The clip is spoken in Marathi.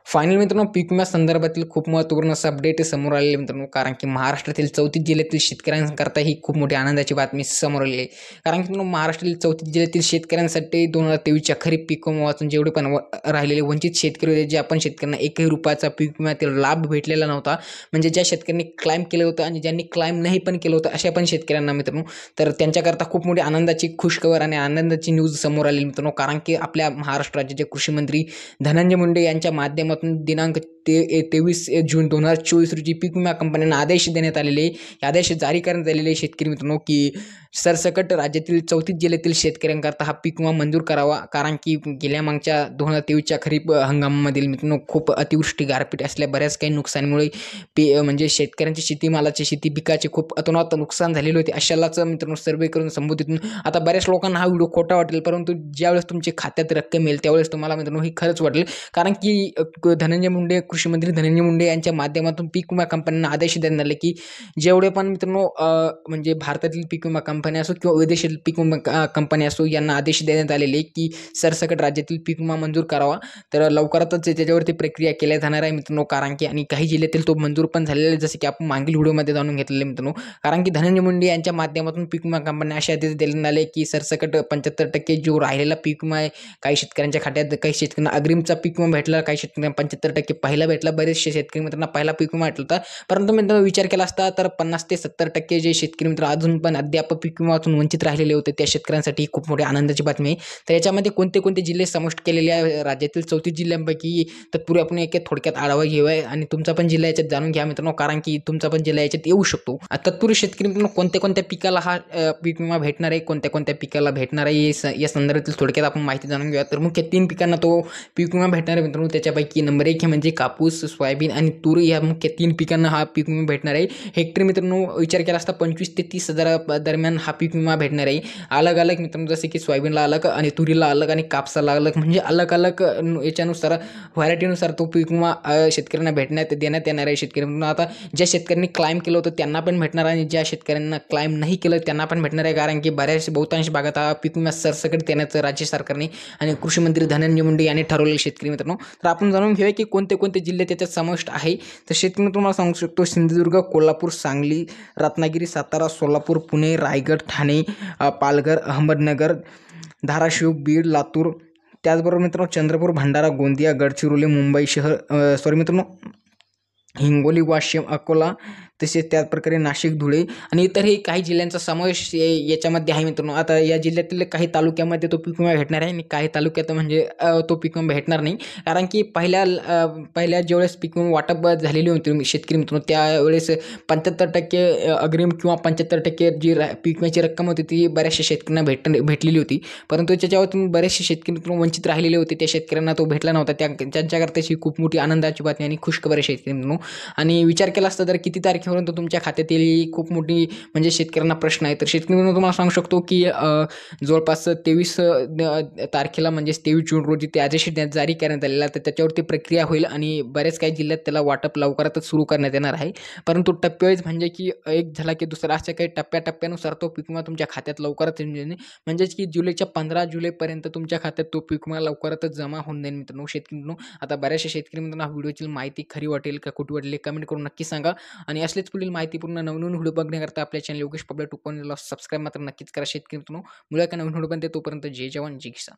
फायनल मित्रांनो, पीक विमा संदर्भातील खूप महत्त्वपूर्ण असं अपडेट समोर आलेले मित्रांनो. कारण की महाराष्ट्रातील 34 जिल्ह्यातील शेतकऱ्यांकरता ही खूप मोठी आनंदाची बातमी समोर आलेली आहे. कारण की मित्रांनो, महाराष्ट्रातील 34 जिल्ह्यातील शेतकऱ्यांसाठी 2023च्या खरीप पीक विमा वाचून जेवढे पण राहिलेले वंचित शेतकरी होते, जे आपण शेतकऱ्यांना एकही रुपयाचा पीक विम्यातील लाभ भेटलेला नव्हता, म्हणजे ज्या शेतकऱ्यांनी क्लाइम केलं होतं आणि ज्यांनी क्लाइम नाही पण केलं होतं, अशा पण शेतकऱ्यांना मित्रांनो, तर त्यांच्याकरता खूप मोठी आनंदाची खुशखबर आणि आनंदाची न्यूज समोर आलेली मित्रांनो. कारण की आपल्या महाराष्ट्र राज्याचे कृषी मंत्री धनंजय मुंडे यांच्या माध्यमातून दिनांक 23 जून 2024 रोजी पीक विमा कंपन्यांना आदेश देण्यात आलेले, आदेश जारी करण्यात आलेले शेतकरी मित्रांनो, की सरसकट राज्यातील 34 जिल्ह्यातील शेतकऱ्यांकरता हा पीक विमा मंजूर करावा. कारण की गेल्या मागच्या 2023च्या खरीप हंगामामधील मित्रांनो खूप अतिवृष्टी, गारपीट असल्या बऱ्याच काही नुकसानीमुळे म्हणजे शेतकऱ्यांची शेतीमालाची, शेती पिकाचे खूप अतोनात नुकसान झालेले होते. अशालाच मित्रांनो सर्वे करून संबोधित, आता बऱ्याच लोकांना हा व्हिडिओ खोटा वाटेल, परंतु ज्यावेळेस तुमच्या खात्यात रक्कम येईल त्यावेळेस तुम्हाला मित्रांनो ही खरंच वाटेल. कारण की धनंजय मुंडे, कृषी मंत्री धनंजय मुंडे यांच्या माध्यमातून पीक विमा कंपन्यांना आदेश देण्यात आले, की जेवढे पण मित्रांनो म्हणजे भारतातील पीक विमा कंपन्या असो किंवा विदेशातील पीक विमा कंपन्या असो, यांना आदेश देण्यात आलेले, की सरसकट राज्यातील पीक विमा मंजूर करावा. तर लवकरातच त्याच्यावरती प्रक्रिया केल्या जाणार आहे मित्रांनो. कारण की आणि काही जिल्ह्यातील तो मंजूर पण झालेला आहे, जसे की आपण मागील व्हिडिओमध्ये जाणून घेतलेले मित्रांनो. कारण की धनंजय मुंडे यांच्या माध्यमातून पीक विमा कंपन्या असे आदेश देण्यात आले, की सरसकट 75% जो राहिलेला पीक विमा आहे, काही शेतकऱ्यांच्या खात्यात, काही शेतकऱ्यांना अग्रिमचा पीक विमा भेटला, काही शेतकऱ्यांना 75% पहिला भेटला. बरेचसे शेतकरी मित्रांना पहिला पीक विमा भेटला होता, परंतु मित्रांनो विचार केला असता तर 50 ते 70% जे शेतकरी मित्र अजून पण अद्याप पीक विमातून वंचित राहिलेले होते, त्या शेतकऱ्यांसाठी खूप मोठी आनंदाची बातमी आहे. तर याच्यामध्ये कोणते कोणते जिल्हे समाविष्ट केलेले आहे राज्यातील 34 जिल्ह्यांपैकी, तत्पूर्वी आपण एक थोडक्यात आढावा घेऊया आणि तुमचा पण जिल्हा याच्यात जाणून घ्या मित्रांनो. कारण की तुमचा पण जिल्हा याच्यात येऊ शकतो. तत्पूर्वी शेतकरी मित्रांनो, कोणत्या कोणत्या पिकाला हा पीक विमा भेटणार आहे, कोणत्या कोणत्या पिकाला भेटणार आहे, या संदर्भातील थोडक्यात आपण माहिती जाणून घेऊया. तर मुख्य 3 पिकांना तो पीक विमा भेटणार आहे मित्रांनो. त्याच्यापैकी नंबर 1 हे म्हणजे कापूस, सोयाबीन आणि तूर, या मुख्य 3 पिकांना हा पीक विमा भेटणार आहे. हेक्टरी मित्रांनो विचार केला असता 25 ते 30 हजार दरम्यान हा पीक विमा भेटणार आहे. अलग अलग मित्रांनो, जसे की सोयाबीनला अलग आणि तुरीला अलग आणि कापसाला अलग, म्हणजे अलग अलग याच्यानुसार, व्हरायटीनुसार तो पीक विमा शेतकऱ्यांना देण्यात येणार आहे. शेतकरी मित्रांनो, आता ज्या शेतकऱ्यांनी क्लाइम केलं होतं त्यांना पण भेटणार आणि ज्या शेतकऱ्यांना क्लाइम नाही केलं त्यांना पण भेटणार आहे. कारण की बहुतांश भागात हा पीक विमा सरसकट देण्याचं राज्य सरकारने आणि कृषी मंत्री धनंजय मुंडे यांनी ठरवलेले शेतकरी मित्रांनो. तर आपण जाणून घेऊया की कोणते कोणते जिल्हे त्याच्यात समाविष्ट आहे. तर शेतकरी तुम्हाला सांगू शकतो, सिंधुदुर्ग, कोल्हापूर, सांगली, रत्नागिरी, सातारा, सोलापूर, पुणे, रायगड, ठाणे, पालघर, अहमदनगर, धाराशिव, बीड, लातूर, त्याचबरोबर मित्रांनो चंद्रपूर, भंडारा, गोंदिया, गडचिरोली, मुंबई शहर, सॉरी मित्रांनो, हिंगोली, वाशिम, अकोला, तसेच त्याचप्रकारे नाशिक, धुळे आणि इतरही काही जिल्ह्यांचा समावेश याच्यामध्ये आहे मित्रांनो. आता या जिल्ह्यातील काही तालुक्यामध्ये तो पीक विमा भेटणार आहे आणि काही तालुक्यात म्हणजे तो पीक विमा भेटणार नाही. कारण की पहिल्या ज्यावेळेस पीक विमा वाटप झालेली होती शेतकरी मित्रांनो, त्यावेळेस 75% अग्रिम किंवा 75% जी पीक विम्याची रक्कम होती ती बऱ्याचशा शेतकऱ्यांना भेटलेली होती. परंतु त्याच्यावरून बरेचसे शेतकरी मित्रांनो वंचित राहिलेले होते, त्या शेतकऱ्यांना तो भेटला नव्हता. त्यांच्याकरता ही खूप मोठी आनंदाची बातमी आणि खुशखबर आहे शेतकरी मित्रांनो. आणि विचार केला असता तर किती तारखेपर्यंत तुमच्या खात्यात येईल, खूप मोठी म्हणजे शेतकऱ्यांना प्रश्न आहे. तर शेतकरी मित्रांनो, तुम्हाला सांगू शकतो की जवळपास 23 तारखेला म्हणजेच 23 जून रोजी ते आदेश जारी करण्यात आलेला, तर त्याच्यावरती प्रक्रिया होईल आणि बरेच काही जिल्ह्यात त्याला वाटप लवकरातच सुरू करण्यात येणार आहे. परंतु टप्प्यावाईज म्हणजे की एक झाला की दुसरा, अशा काही टप्प्यानुसार तो पीक विमा तुमच्या खात्यात लवकरच येईल. म्हणजेच की 15 जुलैपर्यंत तुमच्या खात्यात तो पीक विमा लवकरातच जमा होऊन जाईल मित्रांनो. शेतकरी मित्रांनो, आता बऱ्याचशा शेतकरी मित्रांनो व्हिडिओची माहिती खरी वाटेल का खोटी वाटली कमेंट करून नक्की सांगा. आणि असलेच पुढील माहितीपूर्ण नवनवीन व्हिडिओ बघण्याकरता आपल्या चॅनल योगेश पब्लिक 2.0 सबस्क्राईब मात्र नक्कीच करा शेतकरी मित्रांनो. मुलं का नवीन व्हिडिओ बनते तोपर्यंत जय जवान जय किसान.